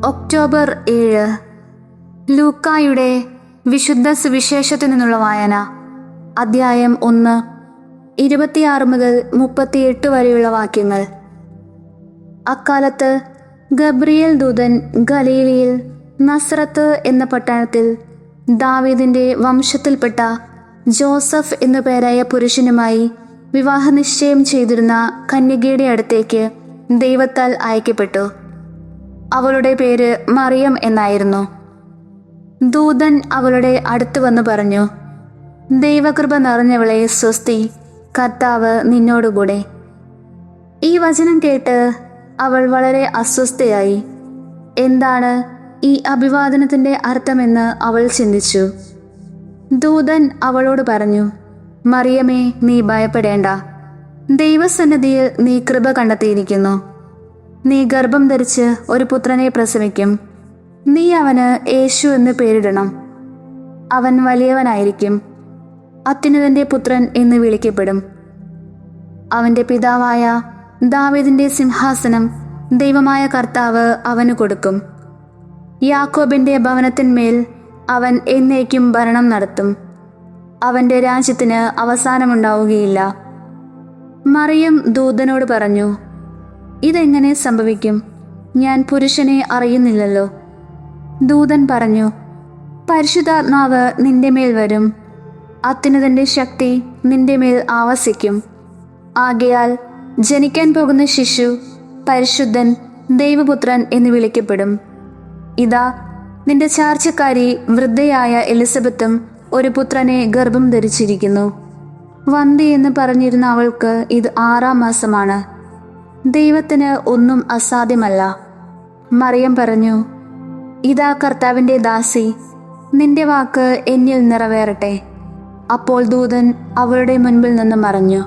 October 7 ലൂക്കായുടെ വിശുദ്ധ സുവിശേഷത്തിൽ നിന്നുള്ള വായന. അധ്യായം 1 26 മുതൽ 38 വരെയുള്ള വാക്യങ്ങൾ. അക്കാലത്ത് ഗബ്രിയേൽ ദൂതൻ ഗലീലയിൽ നസ്രത്ത് എന്ന പട്ടണത്തിൽ ദാവീദിന്റെ വംശത്തിൽപ്പെട്ട ജോസഫ് എന്നു പേരായ പുരുഷനുമായി വിവാഹനിശ്ചയം ചെയ്തിരുന്ന കന്യകയുടെ അടുത്തേക്ക് ദൈവത്താൽ അയക്കപ്പെട്ടു. അവളുടെ പേര് മറിയം എന്നായിരുന്നു. ദൂതൻ അവളുടെ അടുത്ത് വന്ന് പറഞ്ഞു, ദൈവകൃപ നിറഞ്ഞവളെ സ്വസ്തി, കർത്താവ് നിന്നോടുകൂടെ. ഈ വചനം കേട്ട് അവൾ വളരെ അസ്വസ്ഥയായി. എന്താണ് ഈ അഭിവാദനത്തിന്റെ അർത്ഥമെന്ന് അവൾ ചിന്തിച്ചു. ദൂതൻ അവളോട് പറഞ്ഞു, മറിയമേ, നീ ഭയപ്പെടേണ്ട. ദൈവസന്നിധിയിൽ നീ കൃപ കണ്ടെത്തിയിരിക്കുന്നു. നീ ഗർഭം ധരിച്ച് ഒരു പുത്രനെ പ്രസവിക്കും. നീ അവന് യേശു എന്ന് പേരിടണം. അവൻ വലിയവനായിരിക്കും, അത്യുന്നതന്റെ പുത്രൻ എന്ന് വിളിക്കപ്പെടും. അവന്റെ പിതാവായ ദാവീദിന്റെ സിംഹാസനം ദൈവമായ കർത്താവ് അവന് കൊടുക്കും. യാക്കോബിന്റെ ഭവനത്തിന്മേൽ അവൻ എന്നേക്കും ഭരണം നടത്തും. അവന്റെ രാജ്യത്തിന് അവസാനമുണ്ടാവുകയില്ല. മറിയം ദൂതനോട് പറഞ്ഞു, ഇതെങ്ങനെ സംഭവിക്കും? ഞാൻ പുരുഷനെ അറിയുന്നില്ലല്ലോ. ദൂതൻ പറഞ്ഞു, പരിശുദ്ധാത്മാവ് നിന്റെ മേൽ വരും, അത്യുന്നതന്റെ ശക്തി നിന്റെ മേൽ ആവസിക്കും. ആകയാൽ ജനിക്കാൻ പോകുന്ന ശിശു പരിശുദ്ധൻ, ദൈവപുത്രൻ എന്ന് വിളിക്കപ്പെടും. ഇതാ, നിന്റെ ചാർച്ചക്കാരി വൃദ്ധയായ എലിസബത്തും ഒരു പുത്രനെ ഗർഭം ധരിച്ചിരിക്കുന്നു. വന്ധ്യ എന്ന് പറഞ്ഞിരുന്ന അവൾക്ക് ഇത് 6-ാം മാസമാണ്. ദൈവത്തിന് ഒന്നും അസാധ്യമല്ല. മറിയം പറഞ്ഞു, ഇതാ കർത്താവിൻ്റെ ദാസി, നിന്റെ വാക്ക് എന്നിൽ നിറവേറട്ടെ. അപ്പോൾ ദൂതൻ അവളുടെ മുൻപിൽ നിന്ന് മറഞ്ഞു.